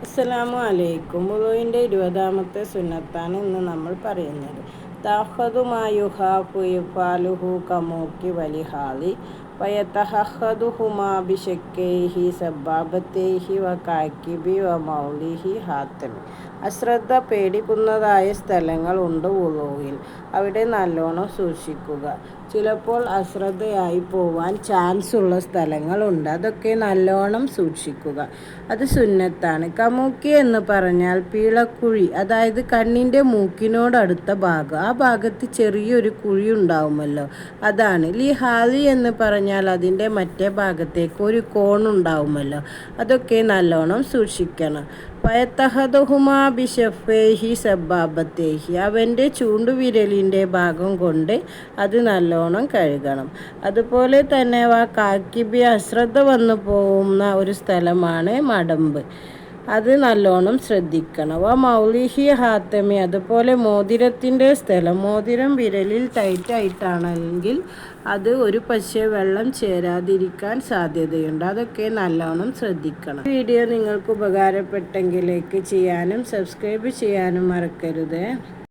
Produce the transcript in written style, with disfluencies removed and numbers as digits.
അസ്സലാമു അലൈക്കും. വുളുവിൻ്റെ 20ാമത്തെ സുന്നത്താണ് ഇന്ന് നമ്മൾ പറയുന്നത്. താഹദുമായുഹാഫു ഇഫാലുഹു കമൂക്കി വലിഹാലി വയതഹദുഹുമാ ബിശക്കൈഹി സബ്ബാബത്തൈഹി വകാക്കിബി വമൗലിഹി ഹാത്തമി. അശ്രദ്ധ പേടിക്കുന്നതായ സ്ഥലങ്ങൾ ഉണ്ട് വുളുവിൽ. അവിടെ നല്ലോണം സൂക്ഷിക്കുക. ചിലപ്പോൾ അശ്രദ്ധയായി പോവാൻ ചാൻസ് ഉള്ള സ്ഥലങ്ങളുണ്ട്. അതൊക്കെ നല്ലോണം സൂക്ഷിക്കുക. അത് സുന്നത്താണ്. കമൂക്കി എന്ന് പറഞ്ഞാൽ പീളക്കുഴി, അതായത് കണ്ണിൻ്റെ മൂക്കിനോടടുത്ത ഭാഗം. ആ ഭാഗത്ത് ചെറിയൊരു കുഴി ഉണ്ടാവുമല്ലോ, അതാണ്. ഹാലി എന്ന് പറഞ്ഞാൽ അതിൻ്റെ മറ്റേ ഭാഗത്തേക്ക് ഒരു കോണുണ്ടാവുമല്ലോ. അതൊക്കെ നല്ലോണം സൂക്ഷിക്കണം. വയതഹദുഹുമാ ബിശഫൈഹി സബ്ബാബത്തേഹി. അവൻ്റെ ചൂണ്ടുവിരലിൻ്റെ ഭാഗം കൊണ്ട് അത് നല്ലോണം കഴുകണം. അതുപോലെ തന്നെ കാക്കിബി, അശ്രദ്ധ വന്നു പോകുന്ന ഒരു സ്ഥലമാണ് മടമ്പ്. അത് നല്ലോണം ശ്രദ്ധിക്കണം. മൗലിഹി ഹാത്തമി. അതുപോലെ മോതിരത്തിൻ്റെ സ്ഥലം. മോതിരം വിരലിൽ ടൈറ്റായിട്ടാണെങ്കിൽ അത് ഒരു പക്ഷേ വെള്ളം ചേരാതിരിക്കാൻ സാധ്യതയുണ്ട്. അതൊക്കെ നല്ലോണം ശ്രദ്ധിക്കണം. വീഡിയോ നിങ്ങൾക്ക് ഉപകാരപ്പെട്ടെങ്കിൽ ലൈക്ക് ചെയ്യാനും സബ്സ്ക്രൈബ് ചെയ്യാനും മറക്കരുത്.